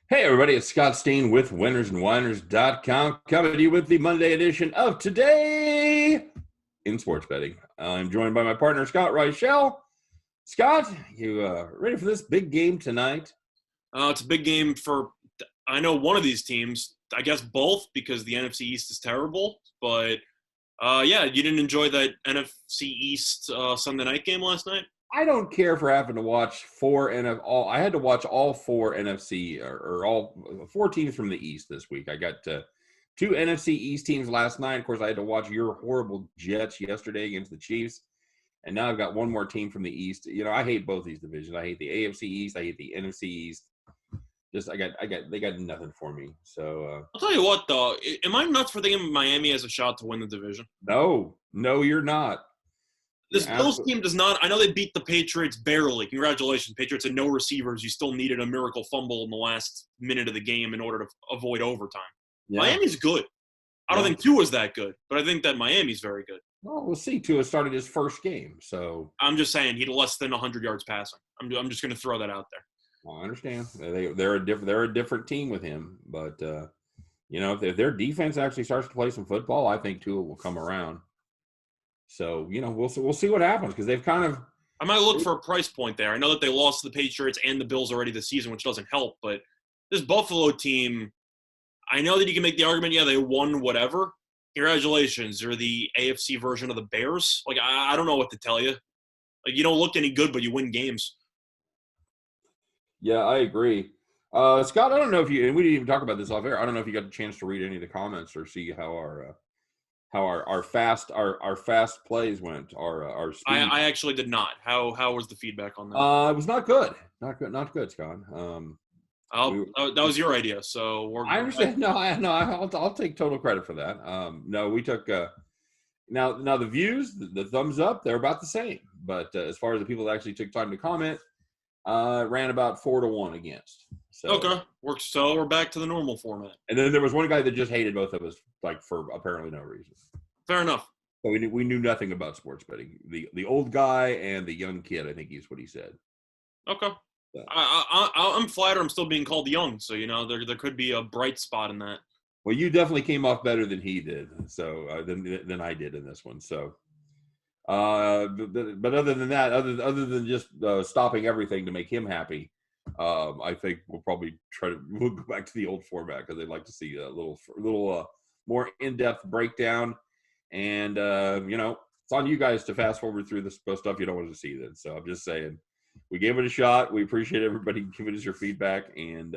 Hey, everybody, it's Scott Steen with winnersandwhiners.com coming to you with the Monday edition of Today in Sports Betting. I'm joined by my partner, Scott Reichel. Scott, you ready for this big game tonight? It's a big game for, I know one of these teams, I guess both, because the NFC East is terrible. But, yeah, you didn't enjoy that NFC East Sunday night game last night? I don't care for having to watch I had to watch all four NFC or all four teams from the East this week. I got two NFC East teams last night. Of course, I had to watch your horrible Jets yesterday against the Chiefs. And now I've got one more team from the East. You know, I hate both these divisions. I hate the AFC East. I hate the NFC East. They got nothing for me. So I'll tell you what, though. Am I nuts for thinking Miami has a shot to win the division? no, you're not. This Bills team does not. I know they beat the Patriots barely. Congratulations, Patriots had no receivers. You still needed a miracle fumble in the last minute of the game in order to avoid overtime. Yeah. Miami's good. I don't think Tua's that good, but I think that Miami's very good. Well, we'll see. Tua started his first game, so I'm just saying he had less than 100 yards passing. I'm just going to throw that out there. well, I understand. They're a different team with him, but you know, if their defense actually starts to play some football, I think Tua will come around. So you know, we'll see what happens because they've kind of. I might look for a price point there. I know that they lost to the Patriots and the Bills already this season, which doesn't help. But this Buffalo team, I know that you can make the argument, yeah, they won whatever. Congratulations, you're the AFC version of the Bears. Like, I don't know what to tell you. Like, you don't look any good, but you win games. Yeah, I agree. Scott, I don't know if you and we didn't even talk about this off air. I don't know if you got a chance to read any of the comments or see how our fast plays went. Our speed. I actually did not. How was the feedback on that? It was not good. Not good, Scott. That was your idea, so I understand. I'll take total credit for that. No, we took now the views, the thumbs up, they're about the same. But as far as the people that actually took time to comment, ran about 4-1 against. So, okay, works. So we're back to the normal format. And then there was one guy that just hated both of us, like for apparently no reason. Fair enough. So we knew nothing about sports betting. The old guy and the young kid, I think is what he said. Okay. So. I'm flattered I'm still being called young, so you know there could be a bright spot in that. Well, you definitely came off better than he did, so than I did in this one. So, but other than that, other than just stopping everything to make him happy, I think we'll go back to the old format because they'd like to see a little more in-depth breakdown. And you know, it's on you guys to fast forward through this stuff you don't want to see. Then, so I'm just saying, we gave it a shot. We appreciate everybody giving us your feedback, and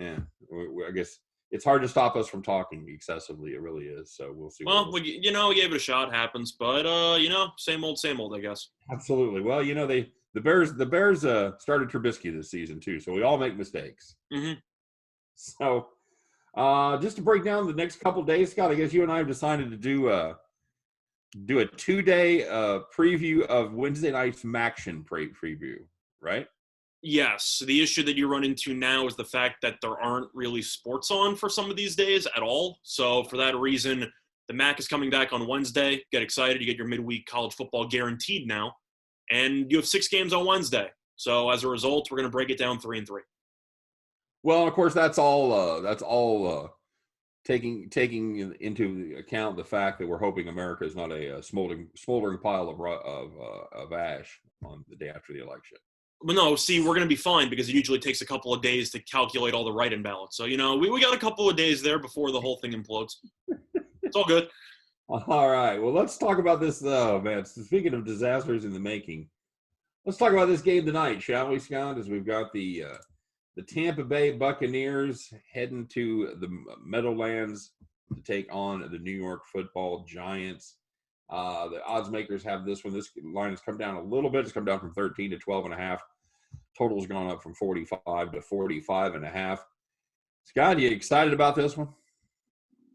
I guess it's hard to stop us from talking excessively. It really is. So we'll see. Well, we gave it a shot. Happens, but you know, same old, I guess. Absolutely. Well, you know, the Bears started Trubisky this season too, so we all make mistakes. Mm-hmm. So, just to break down the next couple of days, Scott, I guess you and I have decided to do a 2-day preview of Wednesday night's Maction preview, right? Yes. The issue that you run into now is the fact that there aren't really sports on for some of these days at all. So for that reason, the MAC is coming back on Wednesday. Get excited. You get your midweek college football guaranteed now. And you have 6 games on Wednesday. So as a result, we're going to break it down 3-3. Well, of course, that's all taking into account the fact that we're hoping America is not a smoldering pile of ash on the day after the election. But no, see, we're going to be fine because it usually takes a couple of days to calculate all the write-in ballots. So, you know, we got a couple of days there before the whole thing implodes. It's all good. All right. Well, let's talk about this, though, man. Speaking of disasters in the making, let's talk about this game tonight, shall we, Scott? As we've got the Tampa Bay Buccaneers heading to the Meadowlands to take on the New York Football Giants. The odds makers have this one. This line has come down a little bit. It's come down from 13 to 12.5. Total's gone up from 45 to 45.5. Scott, you excited about this one?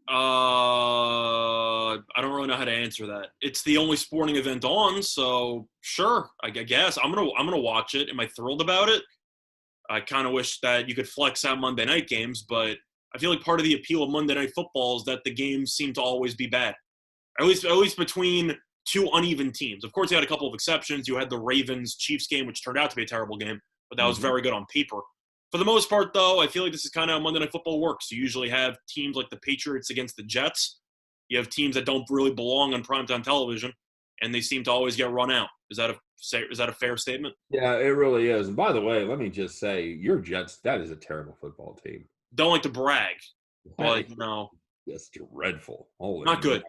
I don't really know how to answer that. It's the only sporting event on, so sure, I guess I'm gonna watch it. Am I thrilled about it? I kind of wish that you could flex out Monday night games, but I feel like part of the appeal of Monday Night Football is that the games seem to always be bad. At least between two uneven teams. Of course, you had a couple of exceptions. You had the Ravens-Chiefs game, which turned out to be a terrible game, but that was very good on paper. For the most part, though, I feel like this is kind of how Monday Night Football works. You usually have teams like the Patriots against the Jets. You have teams that don't really belong on primetime television, and they seem to always get run out. Is that a fair statement? Yeah, it really is. And by the way, let me just say, your Jets, that is a terrible football team. Don't like to brag, but no. That's dreadful. Holy Not good.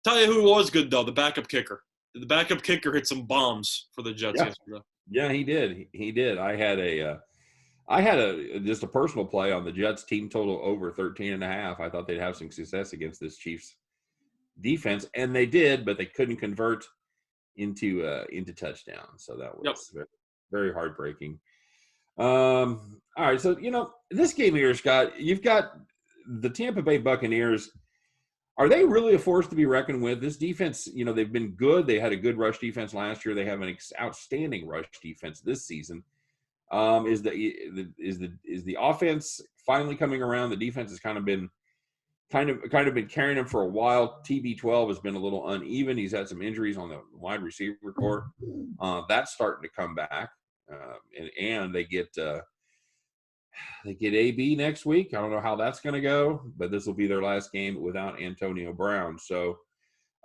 Tell you who was good, though, the backup kicker. The backup kicker hit some bombs for the Jets yesterday. Yeah, he did. He did. I had just a personal play on the Jets team total over 13.5. I thought they'd have some success against this Chiefs defense, and they did, but they couldn't convert into touchdowns. So that was very, very heartbreaking. All right, so this game here, Scott, you've got the Tampa Bay Buccaneers. Are they really a force to be reckoned with? This defense, they've been good. They had a good rush defense last year. They have an outstanding rush defense this season. Is the offense finally coming around? The defense has kind of been carrying him for a while. TB12 has been a little uneven. He's had some injuries on the wide receiver core. That's starting to come back, and they get AB next week. I don't know how that's going to go, but this will be their last game without Antonio Brown. So,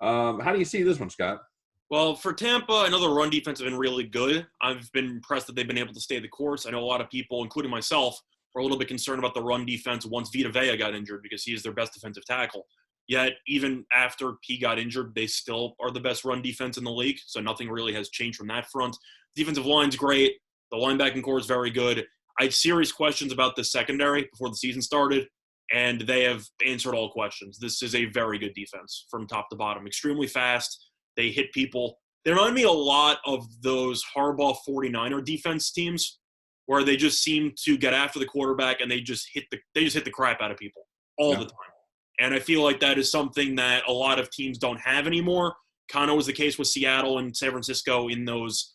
how do you see this one, Scott? Well, for Tampa, I know the run defense has been really good. I've been impressed that they've been able to stay the course. I know a lot of people, including myself, were a little bit concerned about the run defense once Vita Vea got injured because he is their best defensive tackle. Yet, even after he got injured, they still are the best run defense in the league, so nothing really has changed from that front. Defensive line's great. The linebacking core is very good. I had serious questions about the secondary before the season started, and they have answered all questions. This is a very good defense from top to bottom. Extremely fast. They hit people. They remind me a lot of those Harbaugh 49er defense teams where they just seem to get after the quarterback and they just hit the crap out of people all the time. And I feel like that is something that a lot of teams don't have anymore. Kind of was the case with Seattle and San Francisco in those,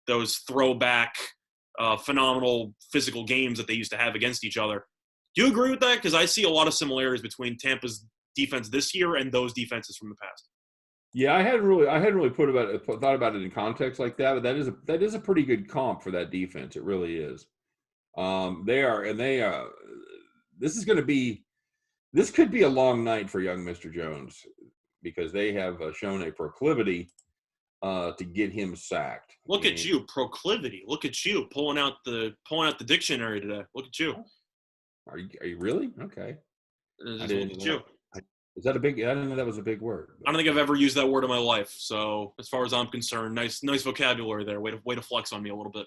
those throwback phenomenal physical games that they used to have against each other. Do you agree with that? Because I see a lot of similarities between Tampa's defense this year and those defenses from the past. Yeah, I hadn't really thought about it in context like that, but that is a pretty good comp for that defense. It really is. This could be a long night for young Mr. Jones because they have shown a proclivity to get him sacked. Look at you, proclivity. Look at you pulling out the dictionary today. Look at you. Are you really? Okay. Look at you. Is that a big? I didn't know that was a big word. I don't think I've ever used that word in my life. So as far as I'm concerned, nice vocabulary there. Way to flex on me a little bit.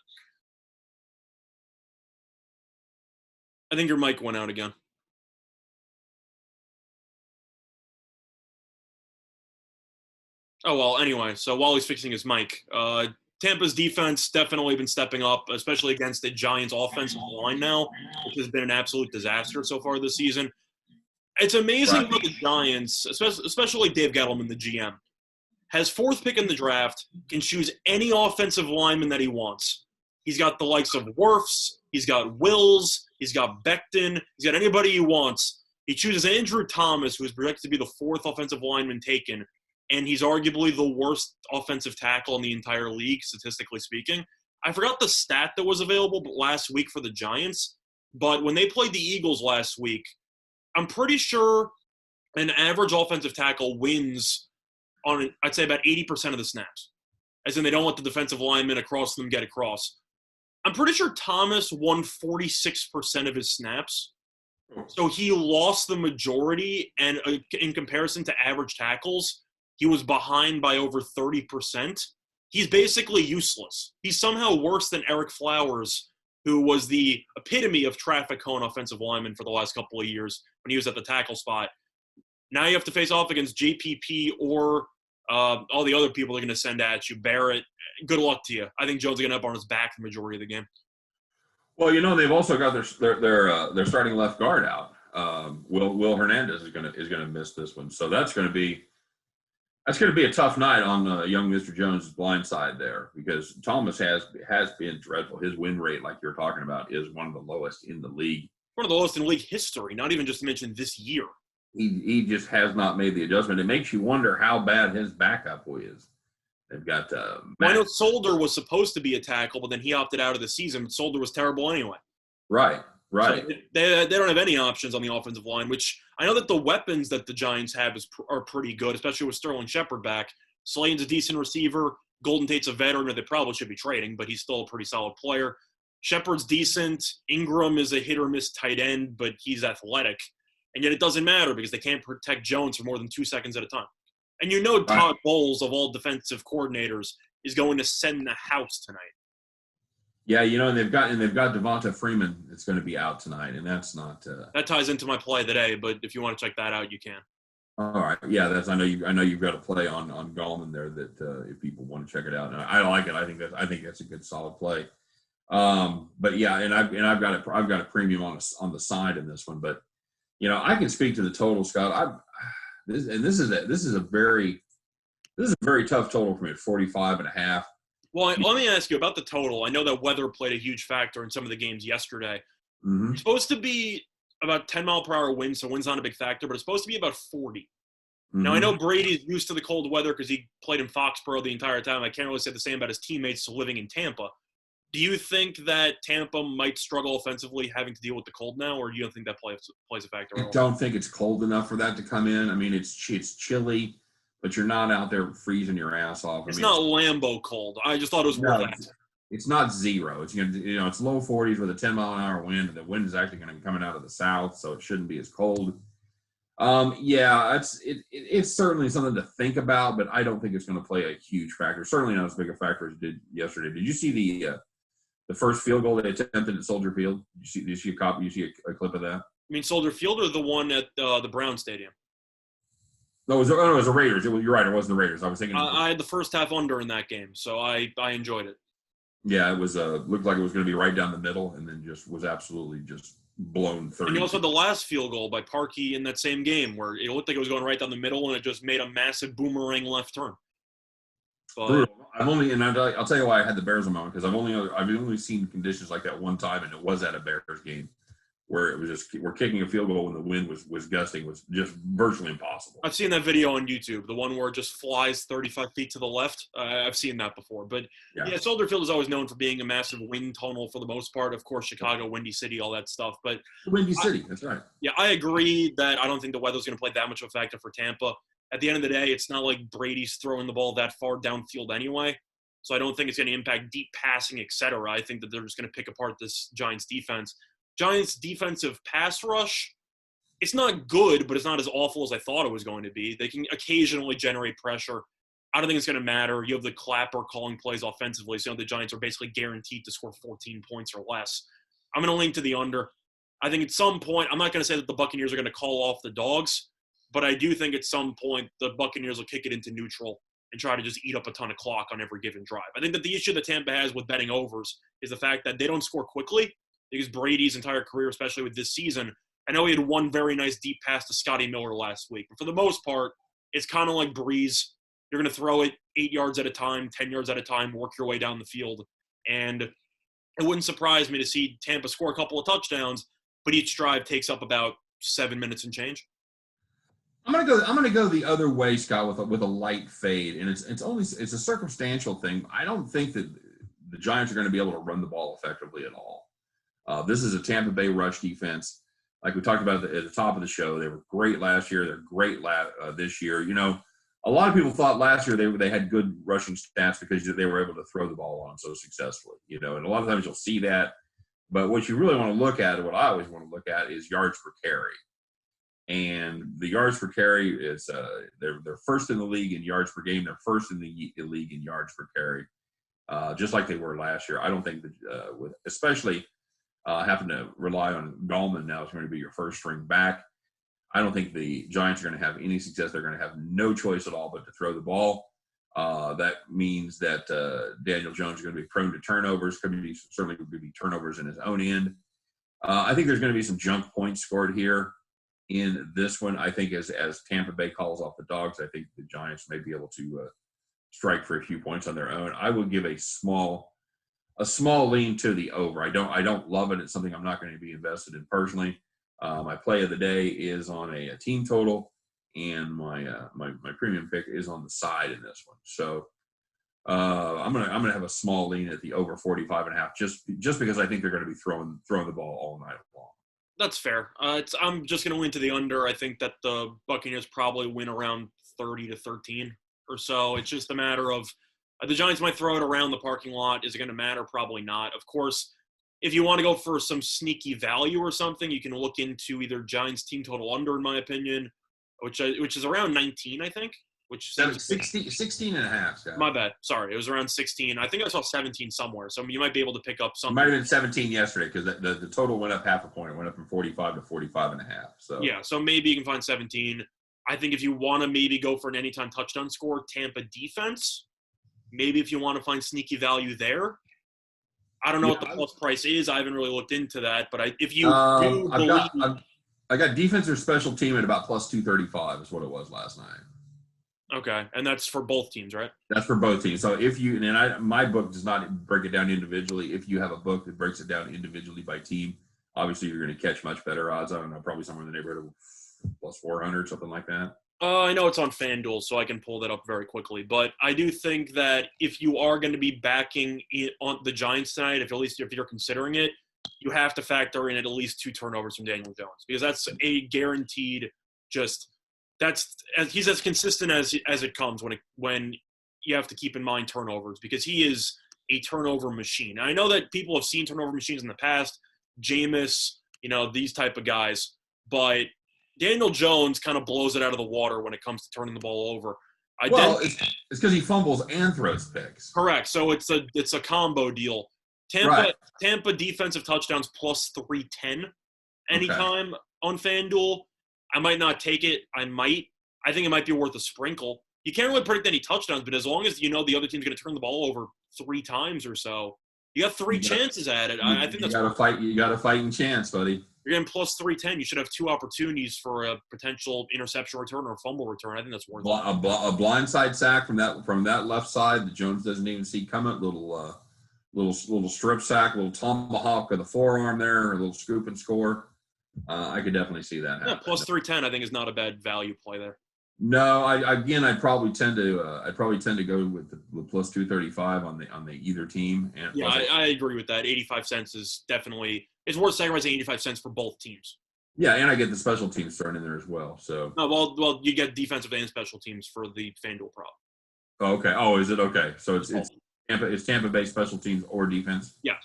I think your mic went out again. Oh, well, anyway, so while he's fixing his mic, Tampa's defense definitely been stepping up, especially against the Giants' offensive line now, which has been an absolute disaster so far this season. It's amazing how the Giants, especially Dave Gettleman, the GM, has fourth pick in the draft, can choose any offensive lineman that he wants. He's got the likes of Wirfs, he's got Wills, he's got Becton, he's got anybody he wants. He chooses Andrew Thomas, who is projected to be the fourth offensive lineman taken, and he's arguably the worst offensive tackle in the entire league, statistically speaking. I forgot the stat that was available last week for the Giants, but when they played the Eagles last week, I'm pretty sure an average offensive tackle wins on, I'd say, about 80% of the snaps, as in they don't let the defensive linemen across them get across. I'm pretty sure Thomas won 46% of his snaps, so he lost the majority, and in comparison to average tackles, he was behind by over 30%. He's basically useless. He's somehow worse than Eric Flowers, who was the epitome of traffic cone offensive lineman for the last couple of years when he was at the tackle spot. Now you have to face off against JPP or all the other people they're going to send at you. Barrett, good luck to you. I think Jones is going to end up on his back the majority of the game. Well, they've also got their starting left guard out. Will Hernandez is going to miss this one, so that's going to be a tough night on young Mr. Jones' blind side there because Thomas has been dreadful. His win rate, like you're talking about, is one of the lowest in the league. One of the lowest in league history, not even just to mention this year. He just has not made the adjustment. It makes you wonder how bad his backup is. They've got I know Solder was supposed to be a tackle, but then he opted out of the season. Solder was terrible anyway. Right. So Right. they don't have any options on the offensive line, which I know that the weapons that the Giants have are pretty good, especially with Sterling Shepard back. Slayton's a decent receiver. Golden Tate's a veteran that they probably should be trading, but he's still a pretty solid player. Shepard's decent. Ingram is a hit or miss tight end, but he's athletic. And yet it doesn't matter because they can't protect Jones for more than 2 seconds at a time. And you know Right. Todd Bowles, of all defensive coordinators, is going to send the house tonight. Yeah, and they've got Devonta Freeman that's going to be out tonight, and that's not. That ties into my play today, but if you want to check that out, you can. All right, yeah, I know you've got a play on Gallman there that if people want to check it out, and I like it. I think that's a good solid play. But yeah, and I've got a premium on the side in this one, but I can speak to the total, Scott. This is a very tough total for me at 45.5. Well, let me ask you about the total. I know that weather played a huge factor in some of the games yesterday. Mm-hmm. It's supposed to be about 10-mile-per-hour wind, so wind's not a big factor, but it's supposed to be about 40. Mm-hmm. Now, I know Brady's used to the cold weather because he played in Foxborough the entire time. I can't really say the same about his teammates living in Tampa. Do you think that Tampa might struggle offensively having to deal with the cold now, or do you don't think that plays a factor at all? I don't think it's cold enough for that to come in. I mean, it's chilly, but you're not out there freezing your ass off. It's not Lambeau cold. I just thought it was worth that. It's not zero. It's it's low 40s with a 10-mile-an-hour wind, and the wind is actually going to be coming out of the south, so it shouldn't be as cold. Yeah, it's certainly something to think about, but I don't think it's going to play a huge factor. Certainly not as big a factor as it did yesterday. Did you see the first field goal they attempted at Soldier Field? Did you see a copy? You see a clip of that? I mean, Soldier Field or the one at the Brown Stadium? No, it was the Raiders. You're right. It wasn't the Raiders. I was thinking. I had the first half under in that game, so I enjoyed it. Yeah, it was looked like it was going to be right down the middle, and then just was absolutely just blown 30. And you also had the last field goal by Parkey in that same game where it looked like it was going right down the middle, and it just made a massive boomerang left turn. But, brutal. I'll tell you why I had the Bears a moment, because I've only seen conditions like that one time, and it was at a Bears game where it was just we're kicking a field goal when the wind was gusting, was just virtually impossible. I've seen that video on YouTube, the one where it just flies 35 feet to the left. I've seen that before. But, yeah, Soldier Field is always known for being a massive wind tunnel for the most part. Of course, Chicago, Windy City, all that stuff. But Windy City, that's right. Yeah, I agree that I don't think the weather's going to play that much of a factor for Tampa. At the end of the day, it's not like Brady's throwing the ball that far downfield anyway. So I don't think it's going to impact deep passing, etc. I think that they're just going to pick apart this Giants defense. Giants defensive pass rush, it's not good, but it's not as awful as I thought it was going to be. They can occasionally generate pressure. I don't think it's going to matter. You have the Clapper calling plays offensively, so the Giants are basically guaranteed to score 14 points or less. I'm going to lean to the under. I think at some point, I'm not going to say that the Buccaneers are going to call off the dogs, but I do think at some point the Buccaneers will kick it into neutral and try to just eat up a ton of clock on every given drive. I think that the issue that Tampa has with betting overs is the fact that they don't score quickly, because Brady's entire career, especially with this season, I know he had one very nice deep pass to Scotty Miller last week, but for the most part, it's kind of like Breeze. You're going to throw it 8 yards at a time, 10 yards at a time, work your way down the field. And it wouldn't surprise me to see Tampa score a couple of touchdowns, but each drive takes up about 7 minutes and change. I'm gonna go the other way, Scott, with a light fade, and it's a circumstantial thing. I don't think that the Giants are going to be able to run the ball effectively at all. This is a Tampa Bay rush defense. Like we talked about at the top of the show, they were great last year. They're great this year. A lot of people thought last year they had good rushing stats because they were able to throw the ball on so successfully. And a lot of times you'll see that. But what you really want to look at, and what I always want to look at, is yards per carry. And the yards per carry is they're first in the league in yards per game. They're first in the league in yards per carry, just like they were last year. I don't think that with especially having to rely on Gallman now is going to be your first string back. I don't think the Giants are going to have any success. They're going to have no choice at all but to throw the ball. That means that Daniel Jones is going to be prone to turnovers. Certainly could be turnovers in his own end. I think there's going to be some junk points scored here in this one. I think as Tampa Bay calls off the dogs, I think the Giants may be able to strike for a few points on their own. I would give a small lean to the over. I don't love it. It's something I'm not going to be invested in personally. My play of the day is on a team total, and my premium pick is on the side in this one. So I'm gonna have a small lean at the over 45.5, just because I think they're going to be throwing the ball all night long. That's fair. I'm just going to lean to the under. I think that the Buccaneers probably win around 30-13 or so. It's just a matter of the Giants might throw it around the parking lot. Is it going to matter? Probably not. Of course, if you want to go for some sneaky value or something, you can look into either Giants team total under, in my opinion, which is around 19, I think. Which 16 and a half, Scott. My bad. Sorry, it was around 16. I think I saw 17 somewhere, so you might be able to pick up something. It might have been 17 yesterday because the total went up half a point. It went up from 45 to 45.5. So yeah, so maybe you can find 17. I think if you want to maybe go for an anytime touchdown score, Tampa defense. Maybe if you want to find sneaky value there. I don't know what the plus price is. I haven't really looked into that, but if you do believe, I got defense or special team at about plus 235 is what it was last night. Okay, and that's for both teams, right? That's for both teams. So if you my book does not break it down individually. If you have a book that breaks it down individually by team, obviously you're going to catch much better odds. I don't know, probably somewhere in the neighborhood of plus 400, something like that. I know it's on FanDuel, so I can pull that up very quickly. But I do think that if you are going to be backing on the Giants tonight, if you're considering it, you have to factor in at least 2 turnovers from Daniel Jones because that's a guaranteed. He's as consistent as it comes when you have to keep in mind turnovers because he is a turnover machine. And I know that people have seen turnover machines in the past, Jameis, these type of guys, but Daniel Jones kind of blows it out of the water when it comes to turning the ball over. It's because he fumbles and throws picks. Correct. So it's a combo deal. Tampa defensive touchdowns plus 310 anytime on FanDuel. I might not take it. I think it might be worth a sprinkle. You can't really predict any touchdowns, but as long as the other team's going to turn the ball over 3 times or so, you got 3 chances at it. I think that's you got a fighting chance, buddy. You're getting plus 310. You should have 2 opportunities for a potential interception return or a fumble return. I think that's worth it. A blindside sack from that left side that Jones doesn't even see coming. Little strip sack, little tomahawk with a forearm there, a little scoop and score. I could definitely see that happen. Yeah, plus 310 I think is not a bad value play there. No, I'd probably tend to go with the plus 235 on the either team. And yeah, I agree with that. 85 cents is definitely it's worth sacrificing 85 cents for both teams. Yeah, and I get the special teams thrown in there as well. So well, you get defensive and special teams for the FanDuel prop. Oh, okay. Oh, is it okay? So it's Tampa Bay special teams or defense? Yeah.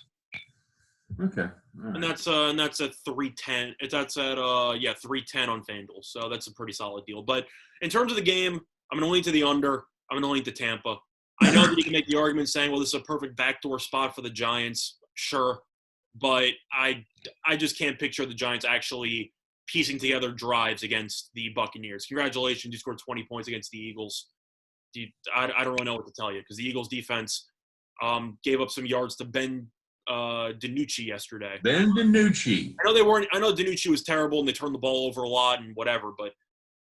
Okay. Right. And that's at 310. That's at 310 on FanDuel. So that's a pretty solid deal. But in terms of the game, I'm going to lean to the under. I'm going to lean to Tampa. I know that you can make the argument saying, well, this is a perfect backdoor spot for the Giants. Sure. But I just can't picture the Giants actually piecing together drives against the Buccaneers. Congratulations, you scored 20 points against the Eagles. I don't really know what to tell you because the Eagles defense gave up some yards to Ben DiNucci yesterday. Ben DiNucci. I know DiNucci was terrible and they turned the ball over a lot and whatever, but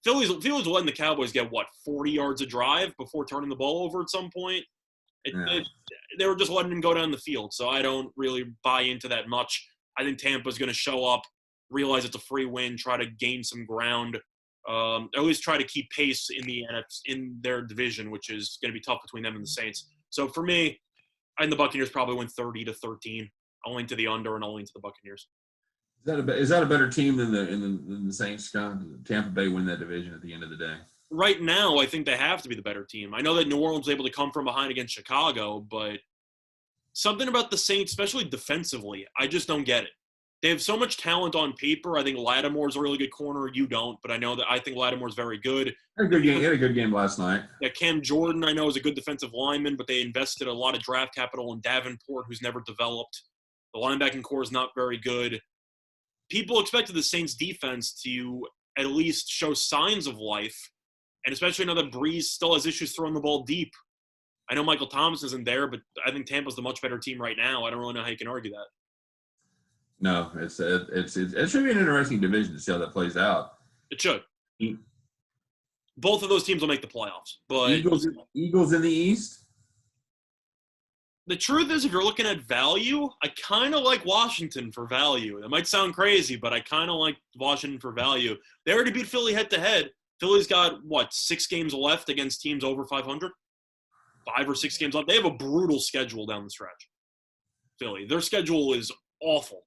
Philly's letting the Cowboys get 40 yards a drive before turning the ball over at some point. They were just letting him go down the field, so I don't really buy into that much. I think Tampa's going to show up, realize it's a free win, try to gain some ground, at least try to keep pace in their division, which is going to be tough between them and the Saints. So for me, I think the Buccaneers probably win 30-13. I'll lean to the under and I'll lean to the Buccaneers. Is that a better team than the Saints, Scott? Tampa Bay win that division at the end of the day? Right now, I think they have to be the better team. I know that New Orleans was able to come from behind against Chicago, but something about the Saints, especially defensively, I just don't get it. They have so much talent on paper. I think Lattimore's a really good corner. You don't, but I think Lattimore's very good. He had a good game last night. Yeah, Cam Jordan, I know, is a good defensive lineman, but they invested a lot of draft capital in Davenport, who's never developed. The linebacking core is not very good. People expected the Saints defense to at least show signs of life, and especially now that Breeze still has issues throwing the ball deep. I know Michael Thomas isn't there, but I think Tampa's the much better team right now. I don't really know how you can argue that. No, it should be an interesting division to see how that plays out. It should. Both of those teams will make the playoffs. But Eagles in the East? The truth is, if you're looking at value, I kind of like Washington for value. It might sound crazy, but I kind of like Washington for value. They already beat Philly head-to-head. Philly's got, 6 games left against teams over 500? 5 or 6 games left. They have a brutal schedule down the stretch. Philly, their schedule is awful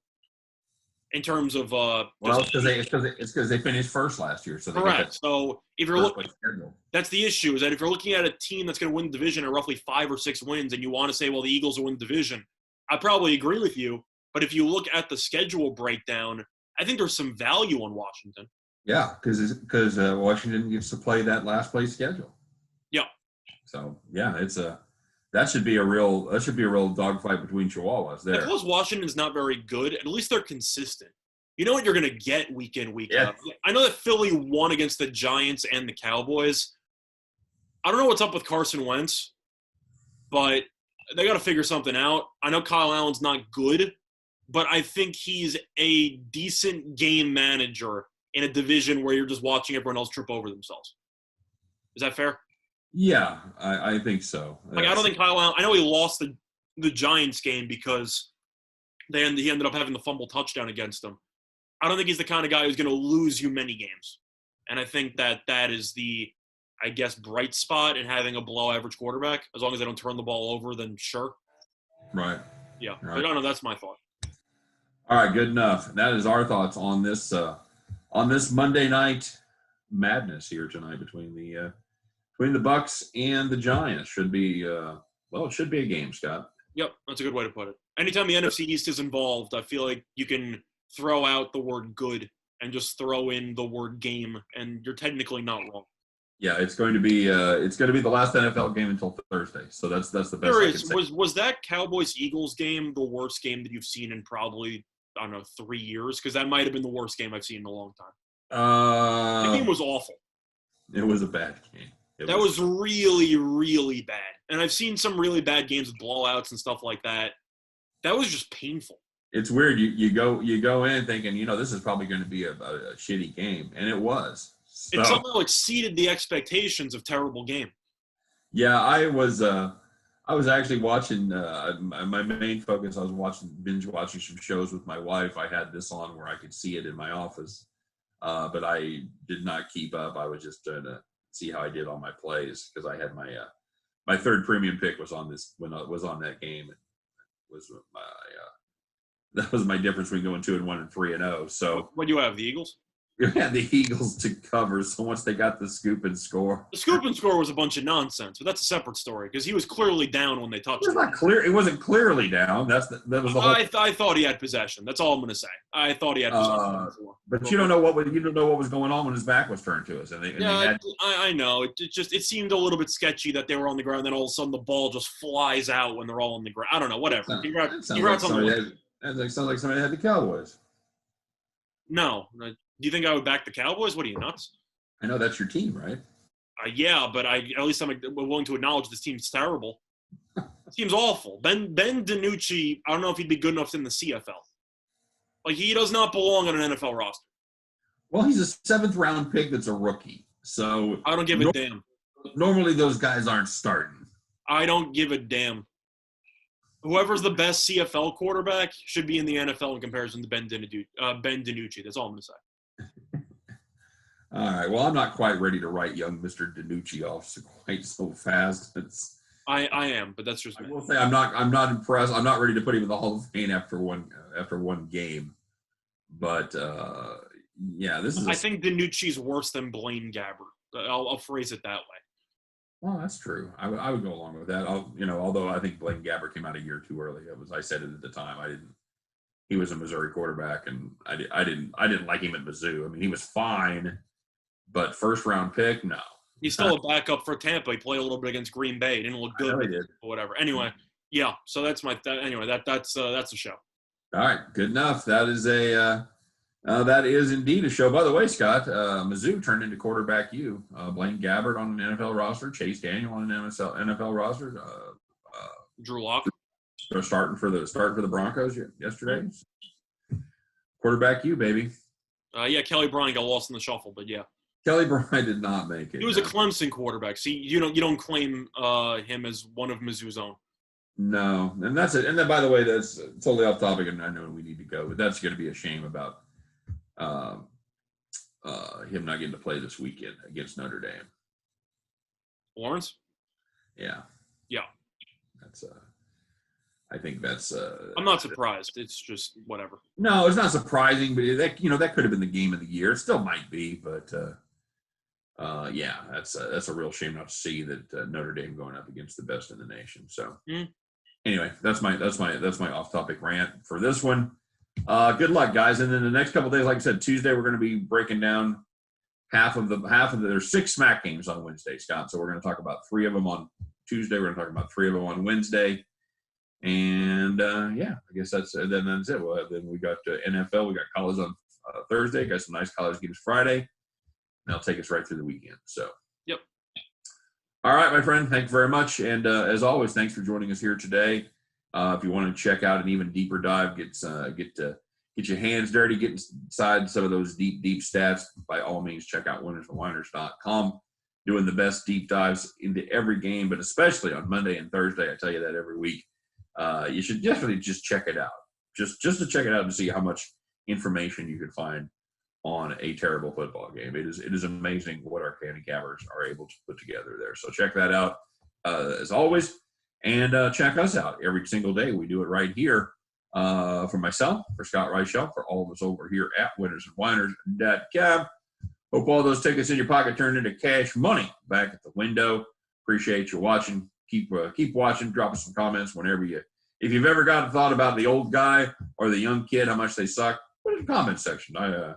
in terms of well, it's because they finished first last year, so they correct. So if you're looking, schedule. that's the issue, is that if you're looking at a team that's going to win the division at roughly 5 or 6 wins, and you want to say, well, the Eagles will win the division, I probably agree with you. But if you look at the schedule breakdown, I think there's some value on Washington. Yeah, because Washington gets to play that last place schedule. Yeah. So yeah, that should be a real dogfight between Chihuahuas there. Because Washington's not very good, at least they're consistent. You know what you're going to get week in, week out. I know that Philly won against the Giants and the Cowboys. I don't know what's up with Carson Wentz, but they got to figure something out. I know Kyle Allen's not good, but I think he's a decent game manager in a division where you're just watching everyone else trip over themselves. Is that fair? Yeah, I think so. Like, I don't think Kyle Allen – I know he lost the Giants game because he ended up having the fumble touchdown against them. I don't think he's the kind of guy who's going to lose you many games. And I think that is the, I guess, bright spot in having a below-average quarterback. As long as they don't turn the ball over, then sure. Right. Yeah. Right. But I don't know. That's my thought. All right, good enough. That is our thoughts on this Monday night madness here tonight between the Bucs and the Giants. Should be it should be a game, Scott. Yep, that's a good way to put it. Anytime the NFC East is involved, I feel like you can throw out the word good and just throw in the word game, and you're technically not wrong. Yeah, it's going to be the last NFL game until Thursday. So that's the best. There is. Was that Cowboys-Eagles game the worst game that you've seen in probably, I don't know, 3 years? Because that might have been the worst game I've seen in a long time. The game was awful. It was a bad game. That was really, really bad. And I've seen some really bad games with blowouts and stuff like that. That was just painful. It's weird. You go in thinking, this is probably going to be a shitty game, and it was. So, it somehow exceeded the expectations of terrible game. Yeah, I was actually watching. My main focus, I was binge watching some shows with my wife. I had this on where I could see it in my office, but I did not keep up. I was just trying to see how I did on my plays because I had my third premium pick was on this when I was on that game. It was that was my difference between going 2-1 and 3-0. So what do you have? The Eagles? You had the Eagles to cover. So once they got the scoop and score, the scoop and score was a bunch of nonsense. But that's a separate story because he was clearly down when they touched him. Not clear. It wasn't clearly down. That was the whole. I thought he had possession. That's all I'm going to say. I thought he had possession. But you don't know what was going on when his back was turned to us. I know. It seemed a little bit sketchy that they were on the ground. Then all of a sudden the ball just flies out when they're all on the ground. I don't know. Whatever. Congrats on the win. That sounds like somebody had the Cowboys. No. Do you think I would back the Cowboys? What are you, nuts? I know that's your team, right? Yeah, but at least I'm willing to acknowledge this team's terrible. This team's awful. Ben DiNucci, I don't know if he'd be good enough in the CFL. Like, he does not belong on an NFL roster. Well, he's a 7th-round pick that's a rookie. So I don't give a damn. Normally those guys aren't starting. I don't give a damn. Whoever's the best CFL quarterback should be in the NFL in comparison to Ben DiNucci. That's all I'm going to say. All right. Well, I'm not quite ready to write young Mr. DiNucci off quite so fast. I am, but that's just me. I will say I'm not impressed. I'm not ready to put him in the Hall of Fame after one game. But yeah, I think DiNucci's worse than Blaine Gabbert. I'll phrase it that way. Well, that's true. I would go along with that. Although I think Blaine Gabbert came out a year too early. I said it at the time. He was a Missouri quarterback, and I didn't like him at Mizzou. I mean, he was fine, but first round pick, no. He's still a backup for Tampa. He played a little bit against Green Bay. He didn't look good, he did. Or whatever. Anyway, yeah. So that's that's a show. All right, good enough. That is indeed a show. By the way, Scott, Mizzou turned into quarterback U. Blaine Gabbert on an NFL roster, Chase Daniel on an NFL roster. Drew Lock. They're starting for the Broncos yesterday. Quarterback U, baby. Yeah, Kelly Bryant got lost in the shuffle, but yeah. Kelly Bryant did not make it. He was a Clemson quarterback. See, you don't claim him as one of Mizzou's own. No, and that's it. And then, by the way, that's totally off topic, and I know we need to go, but that's going to be a shame about him not getting to play this weekend against Notre Dame. Lawrence? Yeah. Yeah. That's I think that's. I'm not surprised. It's just whatever. No, it's not surprising, but that could have been the game of the year. It still might be, but yeah, that's a real shame not to see that Notre Dame going up against the best in the nation. So anyway, that's my off-topic rant for this one. Good luck, guys. And then the next couple of days, like I said, Tuesday we're going to be breaking down half of there's 6 SMAC games on Wednesday, Scott. So we're going to talk about 3 of them on Tuesday. We're going to talk about 3 of them on Wednesday. And yeah, I guess that's it. Well, then we got NFL. We got college on Thursday. Got some nice college games Friday. And that'll take us right through the weekend. So. Yep. All right, my friend. Thank you very much. And as always, thanks for joining us here today. If you want to check out an even deeper dive, get your hands dirty, get inside some of those deep stats. By all means, check out winnersandwhiners.com. Doing the best deep dives into every game, but especially on Monday and Thursday. I tell you that every week. You should definitely just check it out, just to check it out and see how much information you can find on a terrible football game. It is amazing what our handicappers are able to put together there. So check that out as always, and check us out every single day. We do it right here for myself, for Scott Reichel, for all of us over here at winnersandwhiners.com. Hope all those tickets in your pocket turned into cash money back at the window. Appreciate you watching. Keep watching. Drop us some comments whenever if you've ever thought about the old guy or the young kid, how much they suck. Put it in the comment section. I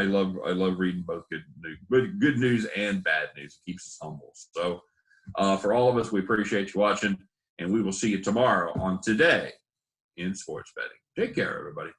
love reading both good news and bad news. It keeps us humble. So for all of us, we appreciate you watching, and we will see you tomorrow on Today in Sports Betting. Take care, everybody.